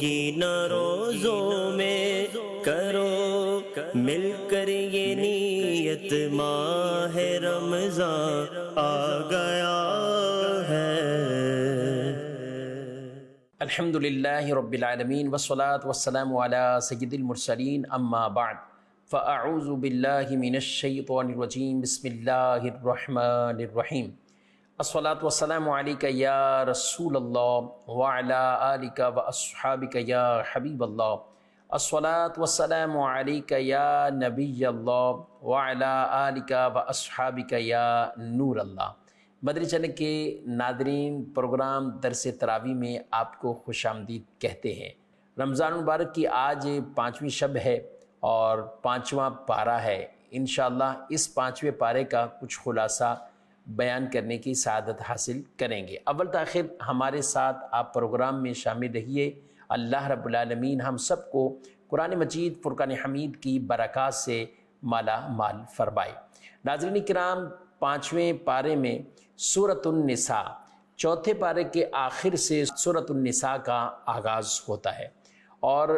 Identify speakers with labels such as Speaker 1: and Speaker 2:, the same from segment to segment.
Speaker 1: ہوگی نہ روزوں میں، کرو مل کر یہ نیت، ماہ رمضان آ گیا ہے۔
Speaker 2: الحمدللہ رب العالمین والصلاة والسلام علی سید المرسلین، اما بعد فاعوذ باللہ من الشیطان الرجیم، بسم اللہ الرحمن الرحیم۔ الصلاة والسلام علیک یا رسول اللہ وعلی آلک واصحابک یا حبیب اللہ۔ الصلاة والسلام علیک یا نبی اللہ وعلی آلک واصحابک یا نور اللہ۔ مدنی چینل کے ناظرین، پروگرام درس تراویح میں آپ کو خوش آمدید کہتے ہیں۔ رمضان المبارک کی آج 5ویں شب ہے اور 5واں پارہ ہے۔ انشاءاللہ اس 5ویں پارے کا کچھ خلاصہ بیان کرنے کی سعادت حاصل کریں گے۔ اول تاخیر ہمارے ساتھ آپ پروگرام میں شامل رہیے۔ اللہ رب العالمین ہم سب کو قرآن مجید فرقان حمید کی برکات سے مالا مال فرمائے۔ ناظرین کرام، 5ویں پارے میں سورۃ النساء، چوتھے پارے کے آخر سے سورۃ النساء کا آغاز ہوتا ہے اور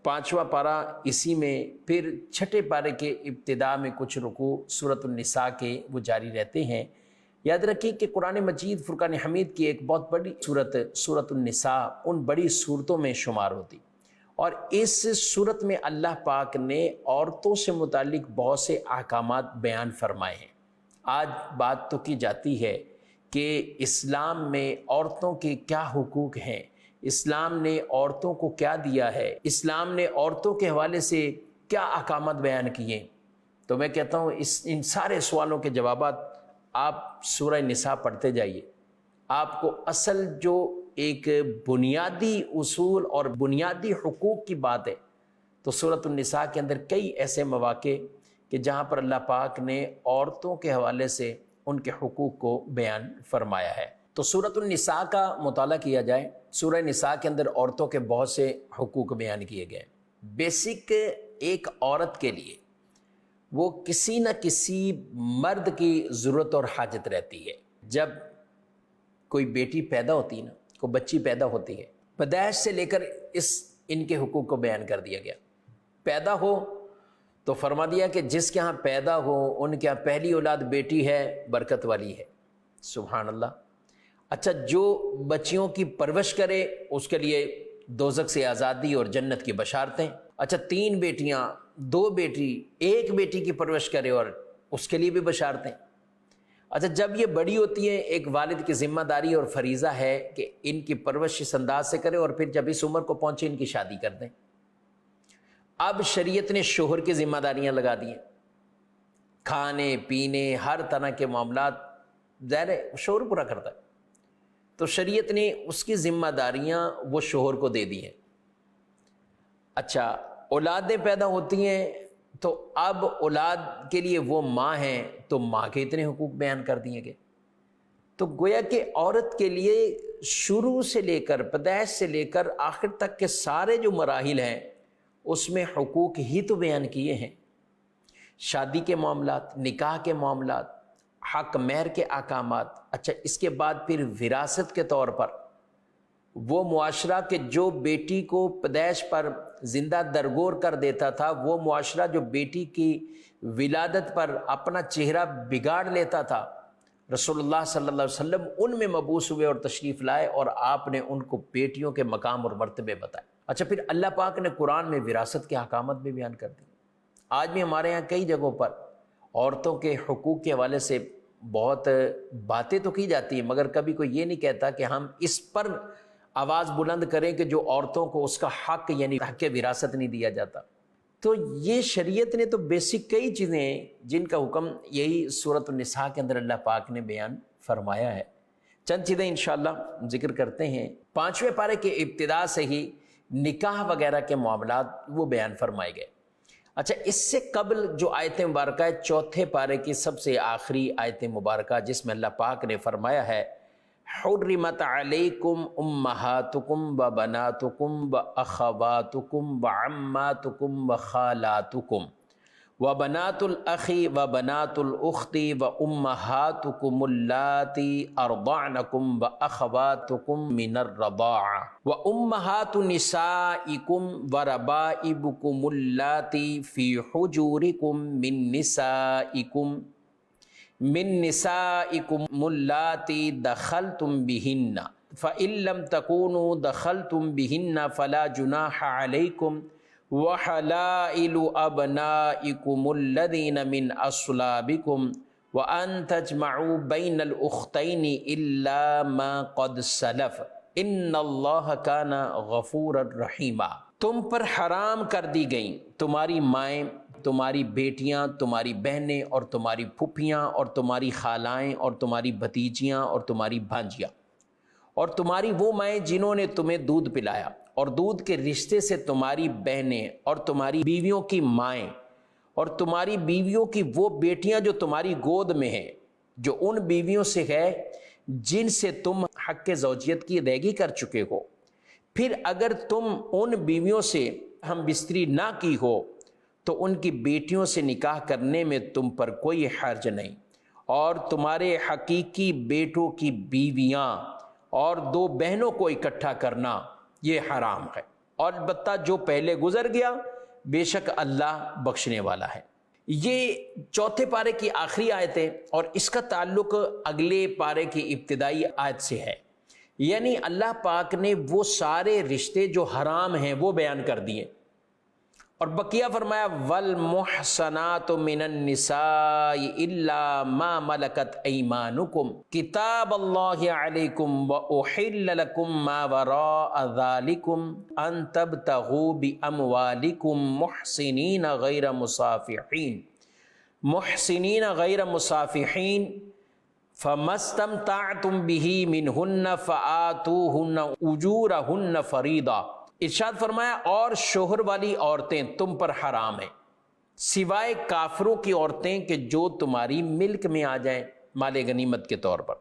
Speaker 2: 5واں پارہ اسی میں، پھر چھٹے پارے کے ابتدا میں کچھ رکوع سورۃ النساء کے وہ جاری رہتے ہیں۔ یاد رکھیں کہ قرآن مجید فرقان حمید کی ایک بہت بڑی صورت سورۃ النساء ان بڑی صورتوں میں شمار ہوتی، اور اس صورت میں اللہ پاک نے عورتوں سے متعلق بہت سے احکامات بیان فرمائے ہیں۔ آج بات تو کی جاتی ہے کہ اسلام میں عورتوں کے کیا حقوق ہیں، اسلام نے عورتوں کو کیا دیا ہے، اسلام نے عورتوں کے حوالے سے کیا احکامات بیان کیے۔ تو میں کہتا ہوں ان سارے سوالوں کے جوابات آپ سورہ نساء پڑھتے جائیے، آپ کو اصل جو ایک بنیادی اصول اور بنیادی حقوق کی بات ہے، تو سورۃ النساء کے اندر کئی ایسے مواقع کہ جہاں پر اللہ پاک نے عورتوں کے حوالے سے ان کے حقوق کو بیان فرمایا ہے۔ تو سورۃ النساء کا مطالعہ کیا جائے، سورہ نساء کے اندر عورتوں کے بہت سے حقوق بیان کیے گئے۔ بیسک ایک عورت کے لیے وہ کسی نہ کسی مرد کی ضرورت اور حاجت رہتی ہے۔ جب کوئی بیٹی پیدا ہوتی ہے نا، کوئی بچی پیدا ہوتی ہے، پیدائش سے لے کر ان کے حقوق کو بیان کر دیا گیا۔ پیدا ہو تو فرما دیا کہ جس کے ہاں پیدا ہو ان کے ہاں پہلی اولاد بیٹی ہے، برکت والی ہے۔ سبحان اللہ۔ اچھا، جو بچیوں کی پرورش کرے اس کے لیے دوزخ سے آزادی اور جنت کی بشارتیں۔ اچھا، 3 بیٹیاں، 2 بیٹی، 1 بیٹی کی پرورش کرے اور اس کے لیے بھی بشارتیں۔ اچھا، جب یہ بڑی ہوتی ہیں، ایک والد کی ذمہ داری اور فریضہ ہے کہ ان کی پرورش اس انداز سے کرے اور پھر جب اس عمر کو پہنچے ان کی شادی کر دیں۔ اب شریعت نے شوہر کی ذمہ داریاں لگا دی ہیں، کھانے پینے ہر طرح کے معاملات ظاہر ہے شوہر پورا کرتا ہے، تو شریعت نے اس کی ذمہ داریاں وہ شوہر کو دے دی ہیں۔ اچھا، اولادیں پیدا ہوتی ہیں تو اب اولاد کے لیے وہ ماں ہیں، تو ماں کے اتنے حقوق بیان کر دیے گئے۔ تو گویا کہ عورت کے لیے شروع سے لے کر پیدائش سے لے کر آخر تک کے سارے جو مراحل ہیں اس میں حقوق ہی تو بیان کیے ہیں۔ شادی کے معاملات، نکاح کے معاملات، حق مہر کے احکامات۔ اچھا، اس کے بعد پھر وراثت کے طور پر وہ معاشرہ کہ جو بیٹی کو پیدائش پر زندہ درگور کر دیتا تھا، وہ معاشرہ جو بیٹی کی ولادت پر اپنا چہرہ بگاڑ لیتا تھا، رسول اللہ صلی اللہ علیہ وسلم ان میں مبعوث ہوئے اور تشریف لائے اور آپ نے ان کو بیٹیوں کے مقام اور مرتبے بتائے۔ اچھا، پھر اللہ پاک نے قرآن میں وراثت کے احکامات بھی بیان کر دی۔ آج بھی ہمارے یہاں کئی جگہوں پر عورتوں کے حقوق کے حوالے سے بہت باتیں تو کی جاتی ہیں، مگر کبھی کوئی یہ نہیں کہتا کہ ہم اس پر آواز بلند کریں کہ جو عورتوں کو اس کا حق یعنی حق وراثت نہیں دیا جاتا۔ تو یہ شریعت نے تو بیسک کئی چیزیں ہیں جن کا حکم یہی سورۃ النساء کے اندر اللہ پاک نے بیان فرمایا ہے۔ چند چیزیں انشاءاللہ ذکر کرتے ہیں۔ 5ویں پارے کے ابتدا سے ہی نکاح وغیرہ کے معاملات وہ بیان فرمائے گئے۔ اچھا، اس سے قبل جو آیت مبارکہ ہے 4 پارے کی سب سے آخری آیت مبارکہ، جس میں اللہ پاک نے فرمایا ہے حرمت علیکم امہاتکم و بناتکم و اخواتکم و عماتکم و خالاتکم وبنات الاخی وبنات الاخت وامہاتکم اللاتی ارضعنکم واخواتکم من الرضاعہ وامہات نسائکم وربائبکم اللاتی فی حجورکم من نسائکم اللاتی دخلتم بہن فإن لم تکونوا دخلتم بہن فلا جناح علیکم وحلائل ابنائکم الذین من اصلابکم وان تجمعوا بین الاختین الا ما قد سلف ان اللہ کان غفورا رحیما۔ تم پر حرام کر دی گئیں تمہاری مائیں، تمہاری بیٹیاں، تمہاری بہنیں اور تمہاری پھپھیاں اور تمہاری خالائیں اور تمہاری بھتیجیاں اور تمہاری بھانجیاں اور تمہاری وہ مائیں جنہوں نے تمہیں دودھ پلایا، اور دودھ کے رشتے سے تمہاری بہنیں اور تمہاری بیویوں کی مائیں اور تمہاری بیویوں کی وہ بیٹیاں جو تمہاری گود میں ہیں، جو ان بیویوں سے ہے جن سے تم حق زوجیت کی ادائیگی کر چکے ہو۔ پھر اگر تم ان بیویوں سے ہم بستری نہ کی ہو تو ان کی بیٹیوں سے نکاح کرنے میں تم پر کوئی حرج نہیں، اور تمہارے حقیقی بیٹوں کی بیویاں اور 2 بہنوں کو اکٹھا کرنا یہ حرام ہے، اور البتہ جو پہلے گزر گیا بے شک اللہ بخشنے والا ہے۔ یہ چوتھے پارے کی آخری آیت ہے، اور اس کا تعلق اگلے پارے کی ابتدائی آیت سے ہے، یعنی اللہ پاک نے وہ سارے رشتے جو حرام ہیں وہ بیان کر دیے، اور بقیہ فرمایا والمحصنات من النساء الا ما ملکت ایمانکم کتاب اللہ علیکم واحل لکم ما وراء ذالکم ان تبتغوا باموالکم محسنین غیر مصافحین فما استمتعتم به منہن فآتوہن اجورہن فریضہ۔ ارشاد فرمایا اور شوہر والی عورتیں تم پر حرام ہیں سوائے کافروں کی عورتیں کہ جو تمہاری ملک میں آ جائیں مال غنیمت کے طور پر،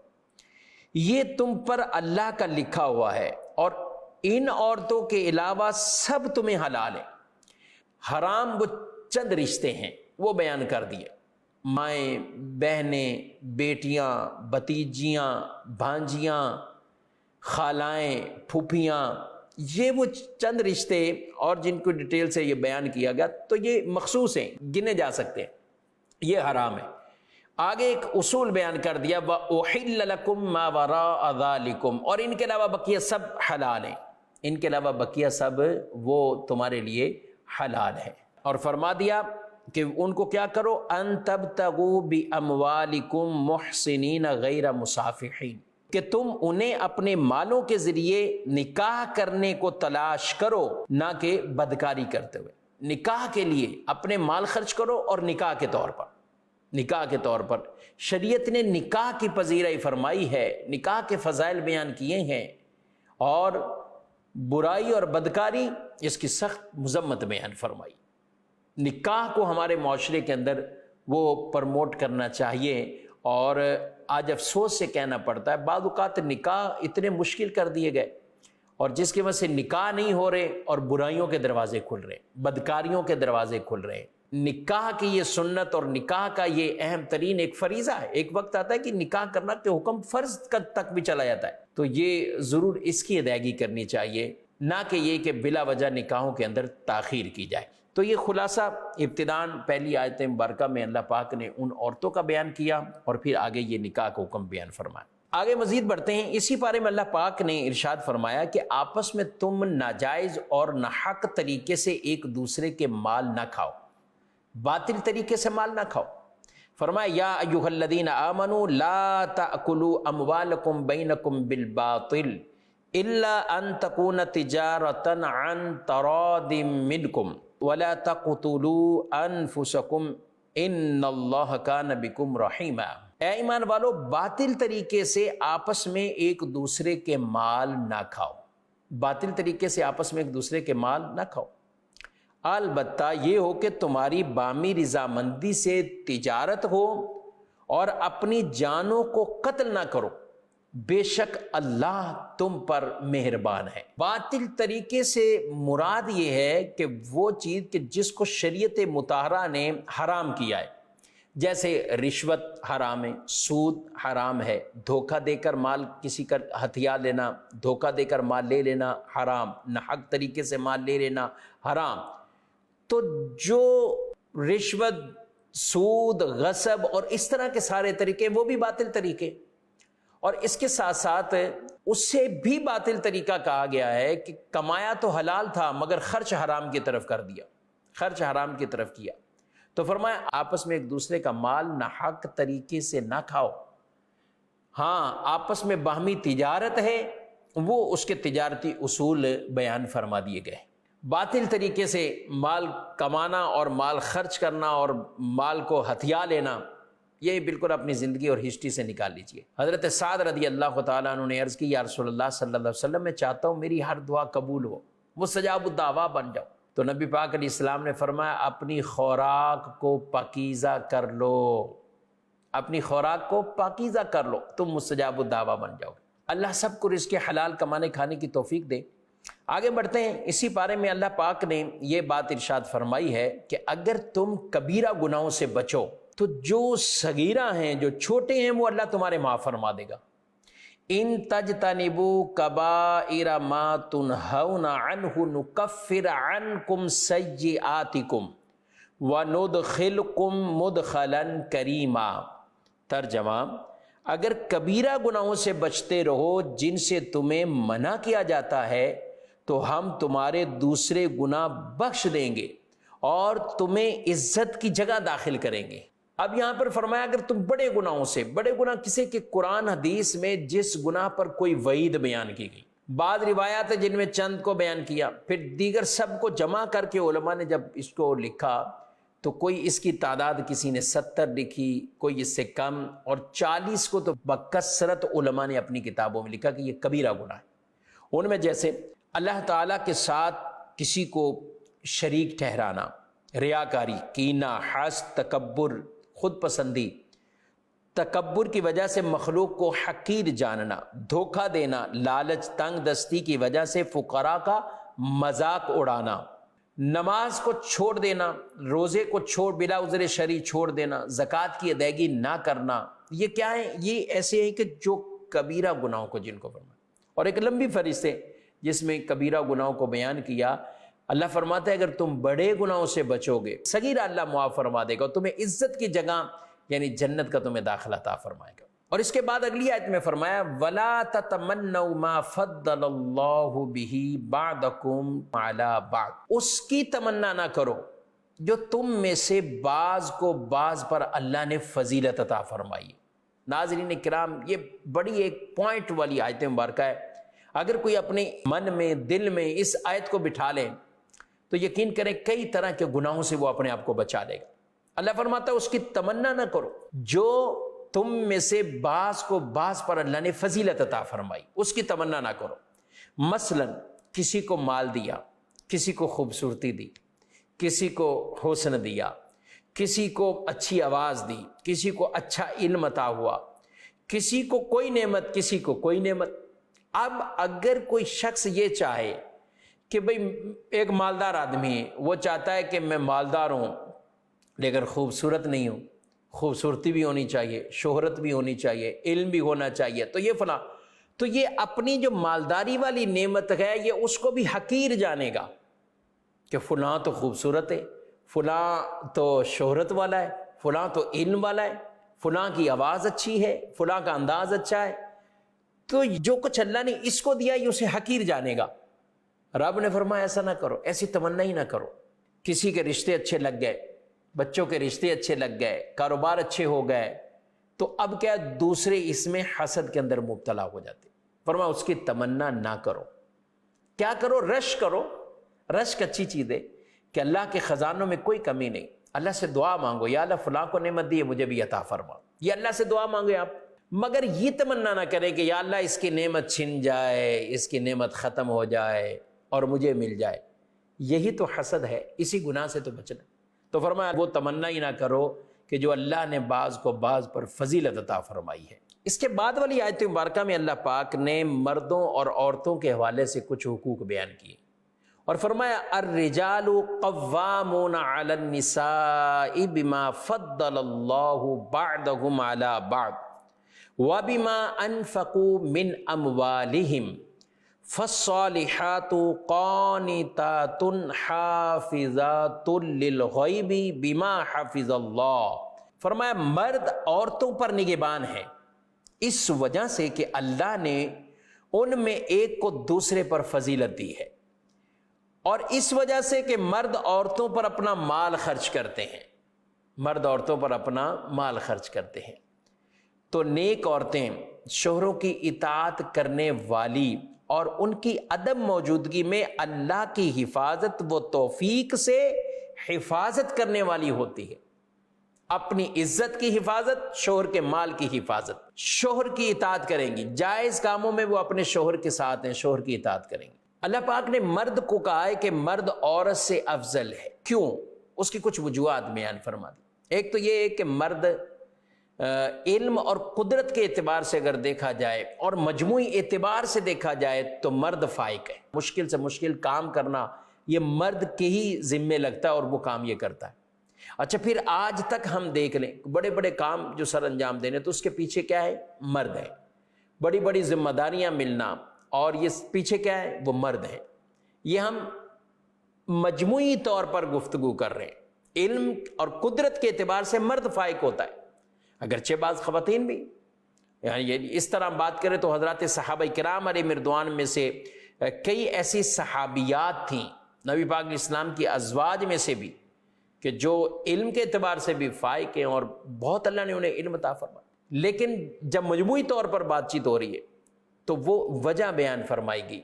Speaker 2: یہ تم پر اللہ کا لکھا ہوا ہے، اور ان عورتوں کے علاوہ سب تمہیں حلال ہیں۔ حرام وہ چند رشتے ہیں وہ بیان کر دیے، مائیں، بہنیں، بیٹیاں، بھتیجیاں، بھانجیاں، خالائیں، پھوپھیاں، یہ وہ چند رشتے اور جن کو ڈیٹیل سے یہ بیان کیا گیا تو یہ مخصوص ہیں، گنے جا سکتے ہیں، یہ حرام ہے۔ آگے ایک اصول بیان کر دیا وَأُحِلَّ لَكُم مَّا وَرَاءَ ذَلِكُم، اور ان کے علاوہ بقیہ سب حلال ہیں، ان کے علاوہ بقیہ سب وہ تمہارے لیے حلال ہیں، اور فرما دیا کہ ان کو کیا کرو ان تبتغوا باموالکم محسنین غیر مصافحین، کہ تم انہیں اپنے مالوں کے ذریعے نکاح کرنے کو تلاش کرو، نہ کہ بدکاری کرتے ہوئے۔ نکاح کے لیے اپنے مال خرچ کرو، اور نکاح کے طور پر شریعت نے نکاح کی پذیرائی فرمائی ہے، نکاح کے فضائل بیان کیے ہیں، اور برائی اور بدکاری اس کی سخت مذمت بیان فرمائی۔ نکاح کو ہمارے معاشرے کے اندر وہ پرموٹ کرنا چاہیے، اور آج افسوس سے کہنا پڑتا ہے بعض اوقات نکاح اتنے مشکل کر دیے گئے، اور جس کی وجہ سے نکاح نہیں ہو رہے اور برائیوں کے دروازے کھل رہے، بدکاریوں کے دروازے کھل رہے۔ نکاح کی یہ سنت اور نکاح کا یہ اہم ترین ایک فریضہ ہے، ایک وقت آتا ہے کہ نکاح کرنا کے حکم فرض تک بھی چلا جاتا ہے، تو یہ ضرور اس کی ادائیگی کرنی چاہیے، نہ کہ یہ کہ بلا وجہ نکاحوں کے اندر تاخیر کی جائے۔ تو یہ خلاصہ ابتداً پہلی آیت مبارکہ میں اللہ پاک نے ان عورتوں کا بیان کیا، اور پھر آگے یہ نکاح کا حکم بیان فرمایا۔ آگے مزید بڑھتے ہیں، اسی بارے میں اللہ پاک نے ارشاد فرمایا کہ آپس میں تم ناجائز اور ناحق طریقے سے ایک دوسرے کے مال نہ کھاؤ، باطل طریقے سے مال نہ کھاؤ۔ فرمایا یا ایھا الذین آمنوا لا تأکلوا اموالکم بینکم بالباطل الا ان تکون تجارۃ عن تراض منکم وَلَا تَقْتُلُوا أَنفُسَكُمْ إِنَّ اللَّهَ كَانَ بِكُمْ رَحِيمًا۔ اے ایمان والو، باطل طریقے سے آپس میں ایک دوسرے کے مال نہ کھاؤ، باطل طریقے سے آپس میں ایک دوسرے کے مال نہ کھاؤ، البتہ یہ ہو کہ تمہاری بامی رضامندی سے تجارت ہو، اور اپنی جانوں کو قتل نہ کرو، بے شک اللہ تم پر مہربان ہے۔ باطل طریقے سے مراد یہ ہے کہ وہ چیز کہ جس کو شریعت مطہرہ نے حرام کیا ہے، جیسے رشوت حرام ہے، سود حرام ہے، دھوکہ دے کر مال کسی کا ہتھیار لینا، دھوکہ دے کر مال لے لینا حرام، ناحق طریقے سے مال لے لینا حرام۔ تو جو رشوت، سود، غصب اور اس طرح کے سارے طریقے وہ بھی باطل طریقے، اور اس کے ساتھ ساتھ اس سے بھی باطل طریقہ کہا گیا ہے کہ کمایا تو حلال تھا مگر خرچ حرام کی طرف کر دیا، خرچ حرام کی طرف کیا۔ تو فرمایا آپس میں ایک دوسرے کا مال ناحق طریقے سے نہ کھاؤ۔ ہاں آپس میں باہمی تجارت ہے، وہ اس کے تجارتی اصول بیان فرما دیے گئے۔ باطل طریقے سے مال کمانا اور مال خرچ کرنا اور مال کو ہتھیا لینا، یہ بالکل اپنی زندگی اور ہسٹری سے نکال لیجئے۔ حضرت سعد رضی اللہ تعالیٰ عنہ نے عرض کی، یا رسول اللہ صلی اللہ علیہ وسلم، میں چاہتا ہوں میری ہر دعا قبول ہو، مستجاب الدعویٰ بن جاؤ۔ تو نبی پاک علیہ السلام نے فرمایا اپنی خوراک کو پاکیزہ کر لو، اپنی خوراک کو پاکیزہ کر لو، تم مستجاب الدعویٰ بن جاؤ۔ اللہ سب کو رزق حلال کمانے کھانے کی توفیق دے۔ آگے بڑھتے ہیں، اسی پارے میں اللہ پاک نے یہ بات ارشاد فرمائی ہے کہ اگر تم کبیرہ گناہوں سے بچو تو جو صغیرہ ہیں، جو چھوٹے ہیں، وہ اللہ تمہارے معاف فرما دے گا۔ ان تجتنبوا کبائر ما تنہون عنہ نکفر عنکم سیئاتکم وندخلکم مدخلا کریما۔ ترجمہ، اگر کبیرہ گناہوں سے بچتے رہو جن سے تمہیں منع کیا جاتا ہے تو ہم تمہارے دوسرے گناہ بخش دیں گے اور تمہیں عزت کی جگہ داخل کریں گے۔ اب یہاں پر فرمایا اگر تم بڑے گناہوں سے، بڑے گناہ کسے کہ قرآن حدیث میں جس گناہ پر کوئی وعید بیان کی گئی، بعض روایات جن میں چند کو بیان کیا، پھر دیگر سب کو جمع کر کے علماء نے جب اس کو لکھا تو کوئی اس کی تعداد کسی نے 70 لکھی، کوئی اس سے کم، اور 40 کو تو بکثرت علماء نے اپنی کتابوں میں لکھا کہ یہ کبیرہ گناہ ہے۔ ان میں جیسے اللہ تعالیٰ کے ساتھ کسی کو شریک ٹھہرانا، ریاکاری، کینہ، حسد، تکبر، خود پسندی، تکبر کی وجہ سے مخلوق کو حقیر جاننا، دھوکہ دینا، لالچ، تنگ دستی کی وجہ سے فقراء کا مذاق اڑانا، نماز کو چھوڑ دینا، روزے کو چھوڑ بلا عذر شرعی چھوڑ دینا، زکوٰۃ کی ادائیگی نہ کرنا، یہ کیا ہے؟ یہ ایسے ہیں کہ جو کبیرہ گناہوں کو جن کو فرمایا۔ اور ایک لمبی فہرست ہے جس میں کبیرہ گناہوں کو بیان کیا۔ اللہ فرماتا ہے اگر تم بڑے گناہوں سے بچو گے، صغیرہ اللہ معاف فرما دے گا اور تمہیں عزت کی جگہ یعنی جنت کا تمہیں داخلہ عطا فرمائے گا۔ اور اس کے بعد اگلی آیت میں فرمایا وَلَا تَتَمَنَّوْا مَا فَضَّلَ اللَّهُ بِهِ بَعْضَكُمْ عَلَى بَعْضٍ، اس کی تمنا نہ کرو جو تم میں سے بعض کو بعض پر اللہ نے فضیلت عطا فرمائی۔ ناظرین کرام، یہ بڑی ایک پوائنٹ والی آیت مبارکہ ہے۔ اگر کوئی اپنے من میں، دل میں اس آیت کو بٹھا لے تو یقین کریں کئی طرح کے گناہوں سے وہ اپنے آپ کو بچا لے گا۔ اللہ فرماتا ہے اس کی تمنا نہ کرو جو تم میں سے بعض کو بعض پر اللہ نے فضیلت عطا فرمائی، اس کی تمنا نہ کرو۔ مثلا کسی کو مال دیا، کسی کو خوبصورتی دی، کسی کو حسن دیا، کسی کو اچھی آواز دی، کسی کو اچھا علم عطا ہوا، کسی کو کوئی نعمت، کسی کو کوئی نعمت۔ اب اگر کوئی شخص یہ چاہے کہ بھئی ایک مالدار آدمی ہے، وہ چاہتا ہے کہ میں مالدار ہوں لیکن خوبصورت نہیں ہوں، خوبصورتی بھی ہونی چاہیے، شہرت بھی ہونی چاہیے، علم بھی ہونا چاہیے، تو یہ فلاں، تو یہ اپنی جو مالداری والی نعمت ہے یہ اس کو بھی حقیر جانے گا کہ فلاں تو خوبصورت ہے، فلاں تو شہرت والا ہے، فلاں تو علم والا ہے، فلاں کی آواز اچھی ہے، فلاں کا انداز اچھا ہے، تو جو کچھ اللہ نے اس کو دیا یہ اسے حقیر جانے گا۔ رب نے فرمایا ایسا نہ کرو، ایسی تمنا ہی نہ کرو۔ کسی کے رشتے اچھے لگ گئے، بچوں کے رشتے اچھے لگ گئے، کاروبار اچھے ہو گئے، تو اب کیا دوسرے اس میں حسد کے اندر مبتلا ہو جاتے۔ فرمایا اس کی تمنا نہ کرو۔ کیا کرو؟ رشک کرو۔ رشک اچھی چیز ہے کہ اللہ کے خزانوں میں کوئی کمی نہیں۔ اللہ سے دعا مانگو، یا اللہ فلاں کو نعمت دی ہے مجھے بھی عطا فرما، یہ اللہ سے دعا مانگے آپ، مگر یہ تمنا نہ کریں کہ یا اللہ اس کی نعمت چھن جائے، اس کی نعمت ختم ہو جائے اور مجھے مل جائے۔ یہی تو حسد ہے، اسی گناہ سے تو بچنا۔ تو فرمایا وہ تمنا ہی نہ کرو کہ جو اللہ نے بعض کو بعض پر فضیلت عطا فرمائی ہے۔ اس کے بعد والی آیت مبارکہ میں اللہ پاک نے مردوں اور عورتوں کے حوالے سے کچھ حقوق بیان کیے اور فرمایا الرجال قوامون علی النساء بما فضل اللہ بعضهم علی بعض وبما انفقوا من اموالهم فالصالحات قانتات حافظات للغیب بما حفظ اللہ۔ فرمایا مرد عورتوں پر نگہبان ہے اس وجہ سے کہ اللہ نے ان میں ایک کو دوسرے پر فضیلت دی ہے، اور اس وجہ سے کہ مرد عورتوں پر اپنا مال خرچ کرتے ہیں، مرد عورتوں پر اپنا مال خرچ کرتے ہیں، تو نیک عورتیں شوہروں کی اطاعت کرنے والی اور ان کی عدم موجودگی میں اللہ کی حفاظت و توفیق سے حفاظت کرنے والی ہوتی ہے، اپنی عزت کی حفاظت، شوہر کے مال کی حفاظت، شوہر کی اطاعت کریں گی، جائز کاموں میں وہ اپنے شوہر کے ساتھ ہیں، شوہر کی اطاعت کریں گی۔ اللہ پاک نے مرد کو کہا ہے کہ مرد عورت سے افضل ہے، کیوں؟ اس کی کچھ وجوہات بیان فرما دی۔ ایک تو یہ ہے کہ مرد علم اور قدرت کے اعتبار سے اگر دیکھا جائے اور مجموعی اعتبار سے دیکھا جائے تو مرد فائق ہے، مشکل سے مشکل کام کرنا یہ مرد کے ہی ذمے لگتا ہے اور وہ کام یہ کرتا ہے۔ اچھا پھر آج تک ہم دیکھ لیں بڑے بڑے کام جو سر انجام دینے تو اس کے پیچھے کیا ہے؟ مرد ہے، بڑی بڑی ذمہ داریاں ملنا اور یہ پیچھے کیا ہے؟ وہ مرد ہے۔ یہ ہم مجموعی طور پر گفتگو کر رہے ہیں، علم اور قدرت کے اعتبار سے مرد فائق ہوتا ہے، اگرچہ بعض خواتین بھی، یعنی اس طرح بات کریں تو حضرات صحابہ کرام علیہ رضوان میں سے کئی ایسی صحابیات تھیں نبی پاک علیہ السلام کی ازواج میں سے بھی کہ جو علم کے اعتبار سے بھی فائق ہیں اور بہت اللہ نے انہیں علم عطا فرمایا، لیکن جب مجموعی طور پر بات چیت ہو رہی ہے تو وہ وجہ بیان فرمائی گئی۔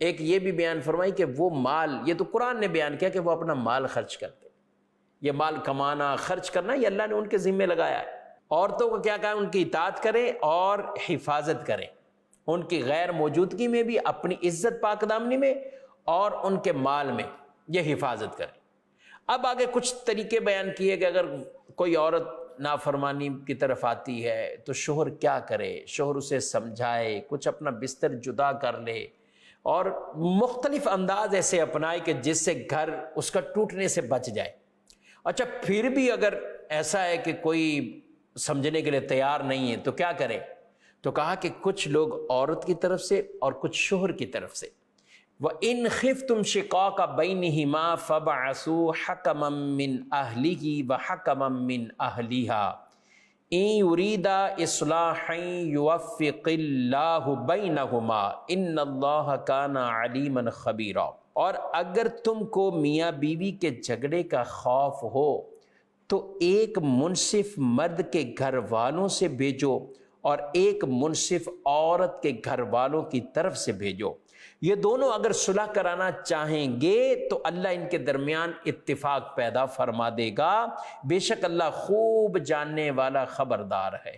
Speaker 2: ایک یہ بھی بیان فرمائی کہ وہ مال، یہ تو قرآن نے بیان کیا کہ وہ اپنا مال خرچ کرتے، یہ مال کمانا خرچ کرنا یہ اللہ نے ان کے ذمے لگایا ہے۔ عورتوں کو کیا کہا؟ ان کی اطاعت کریں اور حفاظت کریں، ان کی غیر موجودگی میں بھی اپنی عزت پاک دامنی میں اور ان کے مال میں یہ حفاظت کریں۔ اب آگے کچھ طریقے بیان کیے کہ اگر کوئی عورت نافرمانی کی طرف آتی ہے تو شوہر کیا کرے، شوہر اسے سمجھائے، کچھ اپنا بستر جدا کر لے اور مختلف انداز ایسے اپنائے کہ جس سے گھر اس کا ٹوٹنے سے بچ جائے۔ اچھا پھر بھی اگر ایسا ہے کہ کوئی سمجھنے کے لیے تیار نہیں ہے تو کیا کرے؟ تو کہا کہ کچھ لوگ عورت کی طرف سے اور کچھ شوہر کی طرف سے، وَإِنْ خِفْتُمْ شِقَاقَ بَيْنِهِمَا فَابْعَثُوا حَكَمًا مِّنْ أَهْلِهِ وَحَكَمًا مِّنْ أَهْلِهَا إِنْ يُرِيدَا إِصْلَاحًا يُوَفِّقِ اللَّهُ بَيْنَهُمَا إِنَّ اللَّهَ كَانَ عَلِيمًا خَبِيرًا۔ اور اگر تم کو میاں بیوی کے جھگڑے کا خوف ہو تو ایک منصف مرد کے گھر والوں سے بھیجو اور ایک منصف عورت کے گھر والوں کی طرف سے بھیجو، یہ دونوں اگر صلح کرانا چاہیں گے تو اللہ ان کے درمیان اتفاق پیدا فرما دے گا، بے شک اللہ خوب جاننے والا خبردار ہے۔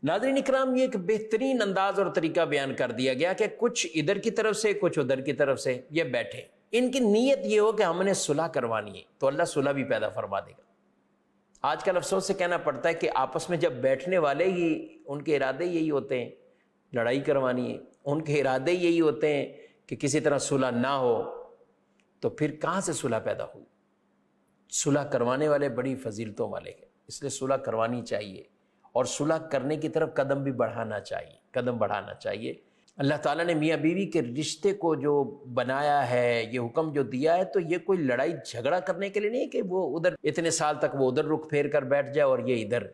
Speaker 2: ناظرین اکرام، یہ ایک بہترین انداز اور طریقہ بیان کر دیا گیا کہ کچھ ادھر کی طرف سے کچھ ادھر کی طرف سے یہ بیٹھے، ان کی نیت یہ ہو کہ ہم نے صلح کروانی ہے تو اللہ صلح بھی پیدا فرما دے گا۔ آج کل افسوس سے کہنا پڑتا ہے کہ آپس میں جب بیٹھنے والے ہی ان کے ارادے یہی ہوتے ہیں لڑائی کروانی ہے، ان کے ارادے یہی ہوتے ہیں کہ کسی طرح صلح نہ ہو، تو پھر کہاں سے صلح پیدا ہوئی؟ صلح کروانے والے بڑی فضیلتوں والے ہیں، اس لیے صلح کروانی چاہیے اور صلح کرنے کی طرف قدم بھی بڑھانا چاہیے، قدم بڑھانا چاہیے۔ اللہ تعالیٰ نے میاں بیوی کے رشتے کو جو بنایا ہے، یہ حکم جو دیا ہے، تو یہ کوئی لڑائی جھگڑا کرنے کے لیے نہیں کہ وہ ادھر اتنے سال تک وہ ادھر رخ پھیر کر بیٹھ جائے اور یہ ادھر۔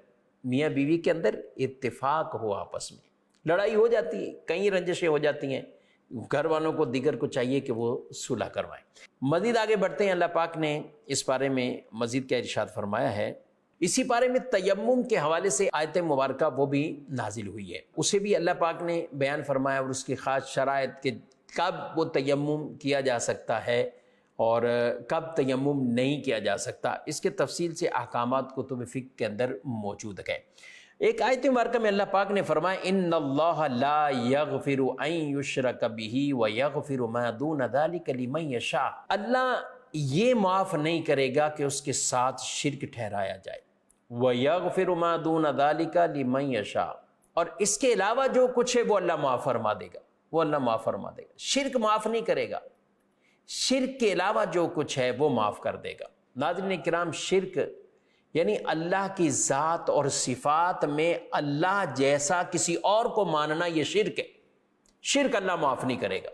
Speaker 2: میاں بیوی کے اندر اتفاق ہو، آپس میں لڑائی ہو جاتی ہے، کئی رنجشیں ہو جاتی ہیں، گھر والوں کو دیگر کو چاہیے کہ وہ صلح کروائیں۔ مزید آگے بڑھتے ہیں، اللہ پاک نے اس بارے میں مزید کیا ارشاد فرمایا ہے۔ اسی بارے میں تیمم کے حوالے سے آیت مبارکہ وہ بھی نازل ہوئی ہے، اسے بھی اللہ پاک نے بیان فرمایا اور اس کی خاص شرائط کہ کب وہ تیمم کیا جا سکتا ہے اور کب تیمم نہیں کیا جا سکتا، اس کے تفصیل سے احکامات کتب فقہ کے اندر موجود ہیں۔ ایک آیت مبارکہ میں اللہ پاک نے فرمایا ان اللہ لا یغفر ان یشرک بہ ویغفر ما دون ذلک لمن یشاء، اللہ یہ معاف نہیں کرے گا کہ اس کے ساتھ شرک ٹھہرایا جائے، ویغفر ما دون ذلک لمن یشاء، اور اس کے علاوہ جو کچھ ہے وہ اللہ معاف فرما دے گا، وہ اللہ معاف فرما دے گا۔ شرک معاف نہیں کرے گا، شرک کے علاوہ جو کچھ ہے وہ معاف کر دے گا۔ ناظرین کرام، شرک یعنی اللہ کی ذات اور صفات میں اللہ جیسا کسی اور کو ماننا، یہ شرک ہے۔ شرک اللہ معاف نہیں کرے گا۔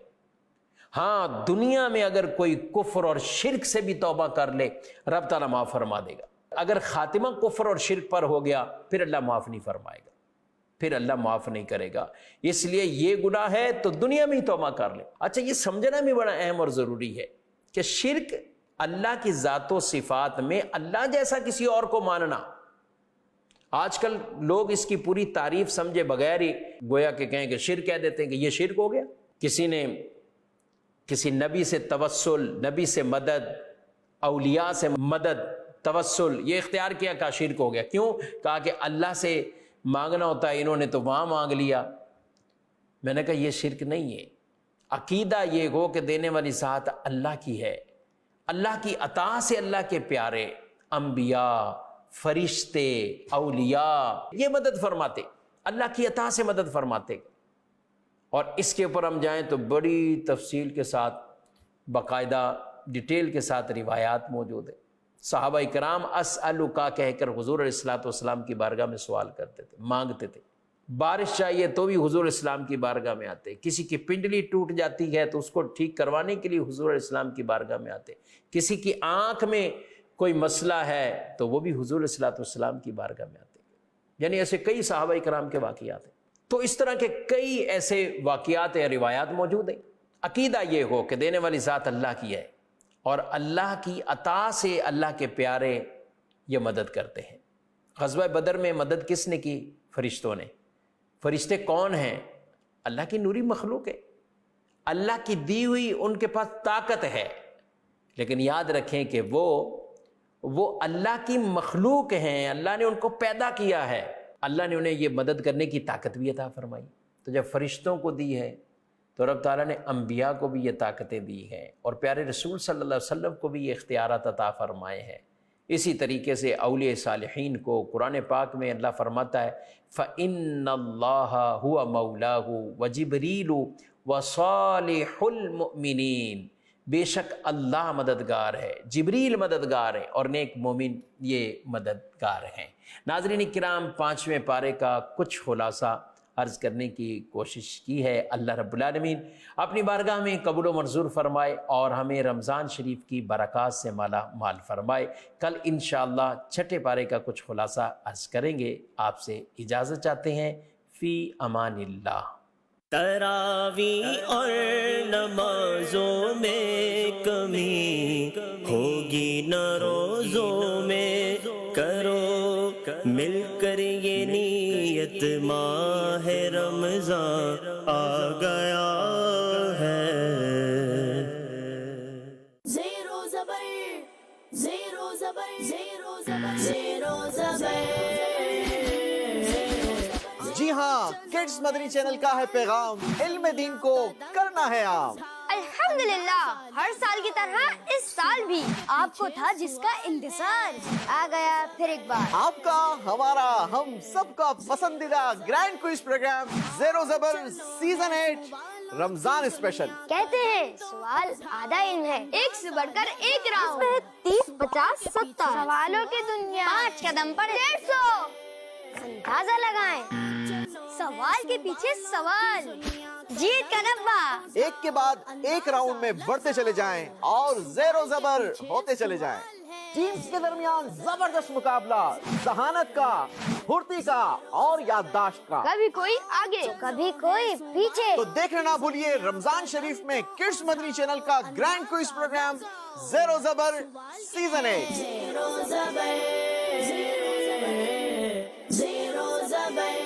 Speaker 2: ہاں، دنیا میں اگر کوئی کفر اور شرک سے بھی توبہ کر لے، رب تعالیٰ معاف فرما دے گا۔ اگر خاتمہ کفر اور شرک پر ہو گیا، پھر اللہ معاف نہیں فرمائے گا، پھر اللہ معاف نہیں کرے گا۔ اس لیے یہ گناہ ہے تو دنیا میں ہی توبہ کر لے۔ اچھا، یہ سمجھنا بھی بڑا اہم اور ضروری ہے کہ شرک اللہ کی ذات و صفات میں اللہ جیسا کسی اور کو ماننا۔ آج کل لوگ اس کی پوری تعریف سمجھے بغیر ہی گویا کہ کہیں کہ شرک کہہ دیتے ہیں کہ یہ شرک ہو گیا۔ کسی نے کسی نبی سے توسل، نبی سے مدد، اولیاء سے مدد، توسل یہ اختیار کیا، کہا شرک ہو گیا۔ کیوں؟ کہا کہ اللہ سے مانگنا ہوتا ہے، انہوں نے تو وہاں مانگ لیا۔ میں نے کہا یہ شرک نہیں ہے۔ عقیدہ یہ ہو کہ دینے والی ذات اللہ کی ہے، اللہ کی عطا سے اللہ کے پیارے انبیاء، فرشتے، اولیاء یہ مدد فرماتے، اللہ کی عطا سے مدد فرماتے۔ اور اس کے اوپر ہم جائیں تو بڑی تفصیل کے ساتھ، باقاعدہ ڈیٹیل کے ساتھ روایات موجود ہیں۔ صحابہ کرام اسألک کہہ کر حضور علیہ الصلوۃ والسلام کی بارگاہ میں سوال کرتے تھے، مانگتے تھے۔ بارش چاہیے تو بھی حضور علیہ السلام کی بارگاہ میں آتے، کسی کی پنڈلی ٹوٹ جاتی ہے تو اس کو ٹھیک کروانے کے لیے حضور علیہ السلام کی بارگاہ میں آتے، کسی کی آنکھ میں کوئی مسئلہ ہے تو وہ بھی حضور علیہ الصلوۃ والسلام کی بارگاہ میں آتے۔ یعنی ایسے کئی صحابہ کرام کے واقعات ہیں۔ تو اس طرح کے کئی ایسے واقعات یا روایات موجود ہیں۔ عقیدہ یہ ہو کہ دینے والی ذات اللہ کی ہے اور اللہ کی عطا سے اللہ کے پیارے یہ مدد کرتے ہیں۔ غزوہ بدر میں مدد کس نے کی؟ فرشتوں نے۔ فرشتے کون ہیں؟ اللہ کی نوری مخلوق ہے، اللہ کی دی ہوئی ان کے پاس طاقت ہے، لیکن یاد رکھیں کہ وہ اللہ کی مخلوق ہیں، اللہ نے ان کو پیدا کیا ہے، اللہ نے انہیں یہ مدد کرنے کی طاقت بھی عطا فرمائی۔ تو جب فرشتوں کو دی ہے تو رب تعالیٰ نے انبیاء کو بھی یہ طاقتیں دی ہیں اور پیارے رسول صلی اللہ علیہ وسلم کو بھی یہ اختیارات عطا فرمائے ہیں۔ اسی طریقے سے اولیاء صالحین کو قرآن پاک میں اللہ فرماتا ہے فَإِنَّ اللَّهَ هُوَ مَوْلَاهُ وَجِبْرِيلُ وَصَالِحُ الْمُؤْمِنِينَ، بے شک اللہ مددگار ہے، جبریل مددگار ہے اور نیک مومن یہ مددگار ہیں۔ ناظرین کرام، 5ویں پارے کا کچھ خلاصہ عرض کرنے کی کوشش کی ہے۔ اللہ رب العالمین اپنی بارگاہ میں قبول و منظور فرمائے اور ہمیں رمضان شریف کی برکات سے مالا مال فرمائے۔ کل انشاءاللہ 6 پارے کا کچھ خلاصہ عرض کریں گے۔ آپ سے اجازت چاہتے ہیں، فی امان اللہ۔
Speaker 1: تراویح اور نمازوں میں کمی ہوگی نہ روزوں میں، کرو مل کر یہ نیت، ماہ رمضان آ گیا ہے۔
Speaker 3: زیرو زبر زیرو زبر زیرو زبر زیرو زبر۔
Speaker 4: جی ہاں، کڈز مدنی چینل کا ہے پیغام، علم دین کو کرنا ہے عام۔
Speaker 5: الحمدللہ، ہر سال کی طرح اس سال بھی آپ کو تھا جس کا انتظار، آ گیا پھر ایک بار
Speaker 4: آپ کا، ہمارا، ہم سب کا پسندیدہ گرینڈ کوئز پروگرام زیرو زبر سیزن 8 رمضان اسپیشل۔
Speaker 5: کہتے ہیں سوال آدھا علم ہے، ایک سے بڑھ کر ایک راؤنڈ، 30، 50، 70 سوالوں کی دنیا، 5 قدم پر 150۔ اندازہ لگائیں، سوال کے پیچھے سوال، جیت کا ڈبہ،
Speaker 4: ایک کے بعد ایک راؤنڈ میں بڑھتے چلے جائیں اور زیرو زبر ہوتے چلے جائیں۔ ٹیمز کے درمیان زبردست مقابلہ، ذہانت کا، پھرتی کا اور یادداشت کا،
Speaker 5: کبھی کوئی آگے کبھی کوئی پیچھے۔
Speaker 4: تو دیکھنا نہ بھولیے رمضان شریف میں کڈز مدنی چینل کا گرینڈ کوئز پروگرام زیرو زبر سیزن 8۔
Speaker 3: زیرو زبر زیرو زبر۔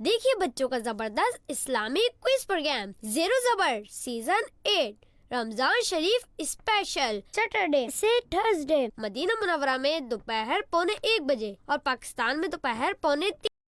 Speaker 5: دیکھیے بچوں کا زبردست اسلامی کوئز پروگرام زیرو زبر سیزن 8 رمضان شریف اسپیشل، سیٹرڈے سے تھرسڈے، مدینہ منورہ میں دوپہر 1:15 بجے اور پاکستان میں دوپہر 3:15